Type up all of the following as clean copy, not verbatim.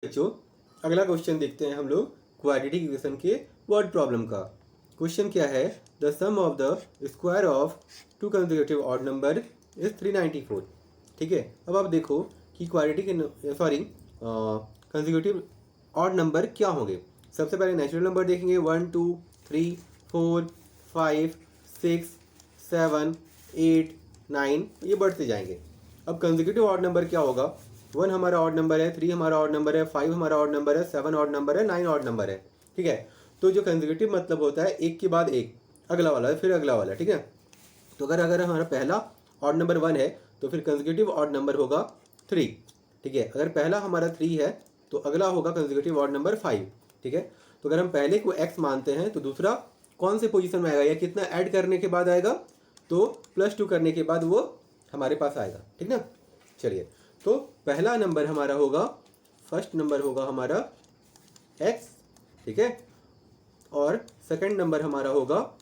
बच्चों अगला क्वेश्चन देखते हैं हम लोग क्वाड्रेटिक इक्वेशन के वर्ड प्रॉब्लम का। क्वेश्चन क्या है, the sum of the square of two consecutive odd number is 394। ठीक है, अब आप देखो कि क्वाड्रेटिक कंसेक्यूटिव ऑड नंबर क्या होंगे। सबसे पहले नेचुरल नंबर देखेंगे, 1 2 3 4 5 6 7 8 9, ये बढ़ते जाएंगे। अब कंसेक्यूटिव ऑड नंबर क्या होगा, 1 हमारा ऑड नंबर है, 3 हमारा ऑड नंबर है, 5 हमारा ऑड नंबर है, 7 ऑड नंबर है, 9 ऑड नंबर है। ठीक है, तो जो कंसेक्यूटिव मतलब होता है एक के बाद एक, अगला वाला फिर अगला वाला। ठीक है, तो अगर हमारा पहला ऑड नंबर 1 है तो फिर कंसेक्यूटिव ऑड नंबर होगा 3। ठीक है, अगर पहला हमारा 3 है तो अगला होगा कंसेक्यूटिव ऑड नंबर 5। ठीक है, तो अगर हम पहले को x मानते हैं तो दूसरा कौन से पोजीशन में आएगा या कितना ऐड करने के बाद आएगा, तो +2 करने के बाद वो हमारे पास आएगा। ठीक ना, चलिए, तो पहला नंबर हमारा होगा, फर्स्ट नंबर होगा हमारा x। ठीक है, और सेकंड नंबर हमारा होगा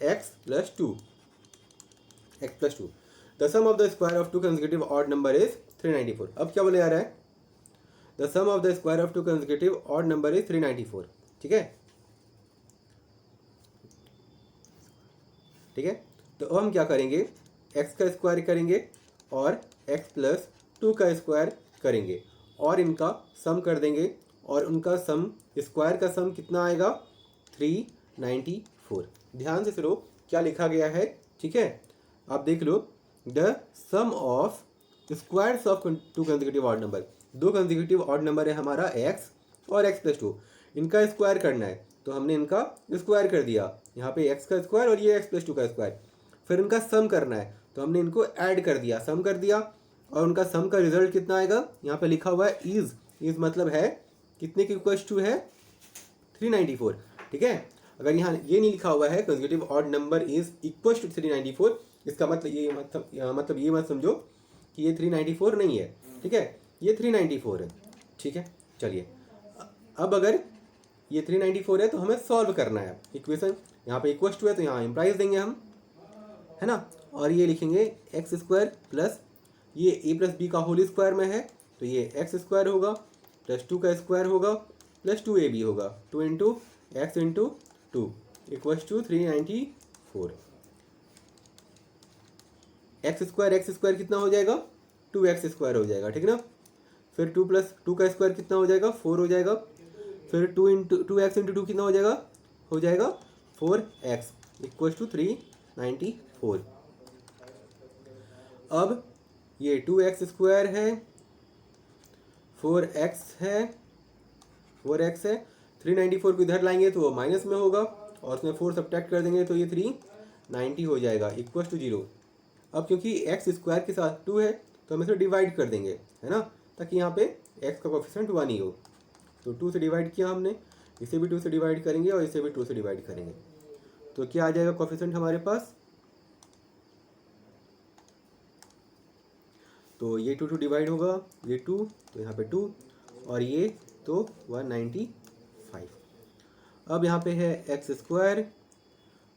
x + 2। The sum of the square of two consecutive odd number is 394। अब क्या बोले जा रहा है, the sum of the square of two consecutive odd number is 394। ठीक है, ठीक है, तो अब हम क्या करेंगे, x का स्क्वायर करेंगे और x + 2 का स्क्वायर करेंगे और इनका सम कर देंगे, और उनका सम, स्क्वायर का सम कितना आएगा, 394। ध्यान से सुनो क्या लिखा गया है। ठीक है, आप देख लो, the sum of squares of two consecutive odd number. दो कंसेक्यूटिव ऑड नंबर है हमारा x और x + 2, इनका स्क्वायर करना है तो हमने इनका स्क्वायर कर दिया, यहाँ पे x का स्क्वायर और ये x + 2 का स्क्वायर। फिर इनका सम करना है तो हमने इनको ऐड कर दिया, सम कर दिया, और उनका सम का रिजल्ट कितना आएगा, यहाँ पे लिखा हुआ है इज मतलब है कितने के इक्वल है, 394। ठीक है, अगर यहाँ ये नहीं लिखा हुआ है consecutive odd number is equal to 394, इसका मतलब ये मत समझो कि ये 394 नहीं है। ठीक है, ये 394 है। ठीक है, चलिए, अब अगर ये 394 है तो हमें सॉल्व करना है इक्वेशन। यहाँ पे इक्वल टू है तो यहाँ इम्प्लाइज देंगे हम, है ना, और ये लिखेंगे x² प्लस ये a + b का होल स्क्वायर में है तो ये x² होगा + 2 का स्क्वायर होगा + 2ab होगा, 2 × x × 2 = 394। x² कितना हो जाएगा, 2x² हो जाएगा। ठीक ना, फिर 2 + 2 का स्क्वायर कितना हो जाएगा, 4 हो जाएगा। फिर 2x × 2 कितना हो जाएगा 4x = 394। अब ये 2x² है, 4x है, 394 को इधर लाएंगे तो वो माइनस में होगा और उसमें 4 सब्ट्रैक्ट कर देंगे तो ये 390 हो जाएगा = 0। अब क्योंकि x² के साथ 2 है तो हम इसे डिवाइड कर देंगे, है ना, ताकि यहाँ पे x का कोएफिशिएंट 1 ही हो। तो 2 से डिवाइड किया हमने, इसे भी 2 से डिवाइड करेंगे और इसे भी 2 से डिवाइड करेंगे, तो क्या आ जाएगा कोएफिशिएंट हमारे पास, तो ये 2 डिवाइड होगा, ये 2 तो यहाँ पे 2 और ये तो 195। अब यहाँ पे है x²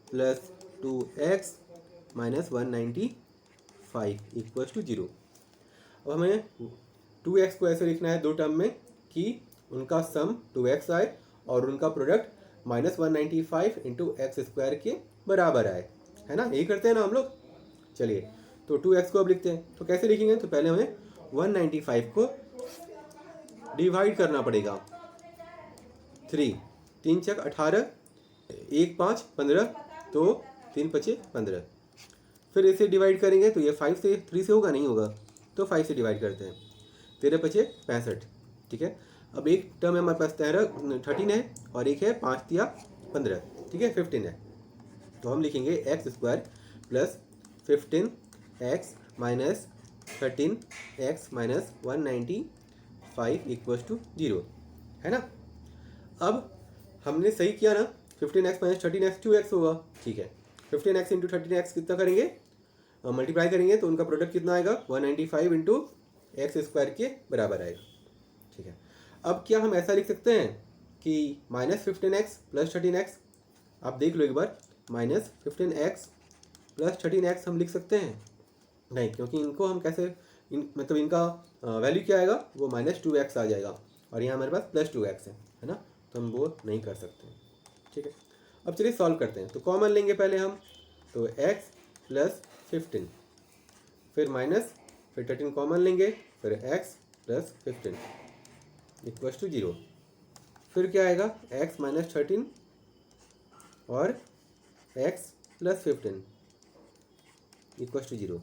+ 2x - 195 = 0। अब हमें 2x को ऐसे लिखना है दो टर्म में कि उनका सम 2x आए और उनका प्रोडक्ट -195 × x² के बराबर आए, है ना, यही करते हैं ना हम लोग। चलिए, तो 2x को अब लिखते हैं, तो कैसे लिखेंगे, तो पहले हमें 195 को डिवाइड करना पड़ेगा 3 3 × 18, 1 5 15, तो 3 5 15। फिर इसे डिवाइड करेंगे तो ये 5 से 3 से होगा, नहीं होगा, तो 5 से डिवाइड करते हैं, 13 5 65। ठीक है, अब एक टर्म है हमारे पास 13 है और एक है 5 या 15। ठीक है, 15 है, तो हम लिखेंगे x² + 15x - 13x - 195 = 0, है ना। अब हमने सही किया ना, 15x - 13x 2x होगा। ठीक है, 15x × 13x कितना करेंगे, मल्टीप्लाई करेंगे तो उनका प्रोडक्ट कितना आएगा, 195 × x² के बराबर आएगा। ठीक है, अब क्या हम ऐसा लिख सकते हैं कि -15x + 13x, आप देख लो एक बार, -15x + 13x हम लिख सकते हैं, नहीं, क्योंकि इनको हम कैसे मतलब इनका वैल्यू क्या आएगा, वो -2x आ जाएगा, और यहाँ हमारे पास +2x है ना, तो हम वो नहीं कर सकते। ठीक है, अब चलिए सॉल्व करते हैं। तो कॉमन लेंगे पहले हम, तो x + 15, फिर माइनस, फिर 13 कॉमन लेंगे, फिर x + 15 = 0। फिर क्या आएगा, x - 13 और x + 15 = 0।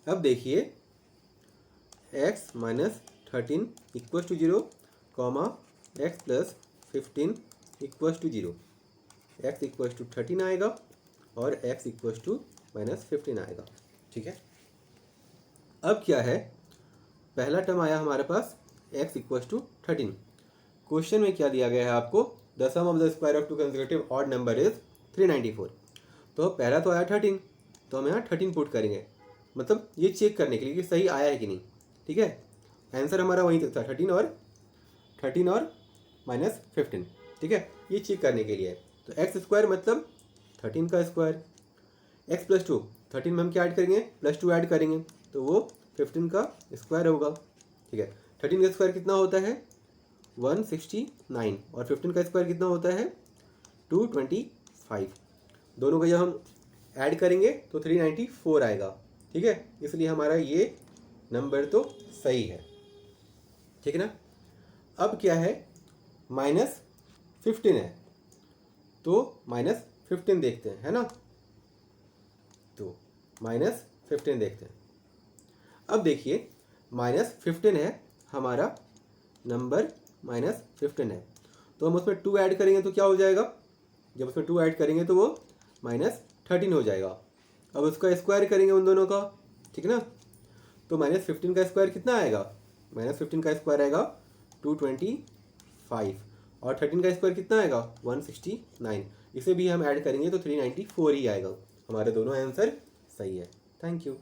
अब देखिए x - 13 = 0, कॉमा x + 15 = 0। x = 13 आएगा और x = -15 आएगा। ठीक है, अब क्या है, पहला टर्म आया हमारे पास x = 13। क्वेश्चन में क्या दिया गया है आपको, the sum of the square of two consecutive odd number is 394। तो पहला तो आया 13, तो हम यहाँ 13 पुट करेंगे, मतलब ये चेक करने के लिए कि सही आया है कि नहीं। ठीक है, आंसर हमारा वहीं था, 13 और -15। ठीक है, ये चेक करने के लिए है। तो x² मतलब 13 का स्क्वायर, x + 2, 13 में हम क्या ऐड करेंगे, +2 ऐड करेंगे, तो वो 15 का स्क्वायर होगा। ठीक है, 13 का स्क्वायर कितना होता है, 169, और 15 का स्क्वायर कितना होता है, 225। दोनों का जब हम ऐड करेंगे तो 394 आएगा। ठीक है, इसलिए हमारा ये नंबर तो सही है। ठीक है ना, अब क्या है, -15 है, तो -15 देखते हैं, है ना, तो -15 देखते हैं। अब देखिए -15 है हमारा नंबर, -15 है, तो हम उसमें 2 ऐड करेंगे तो क्या हो जाएगा, जब उसमें 2 ऐड करेंगे तो वो -13 हो जाएगा। अब उसका स्क्वायर करेंगे उन दोनों का, ठीक है ना, तो -15 का स्क्वायर कितना आएगा, -15 का स्क्वायर आएगा 225, और 13 का स्क्वायर कितना आएगा 169। इसे भी हम ऐड करेंगे तो 394 ही आएगा। हमारे दोनों आंसर सही है। Thank you.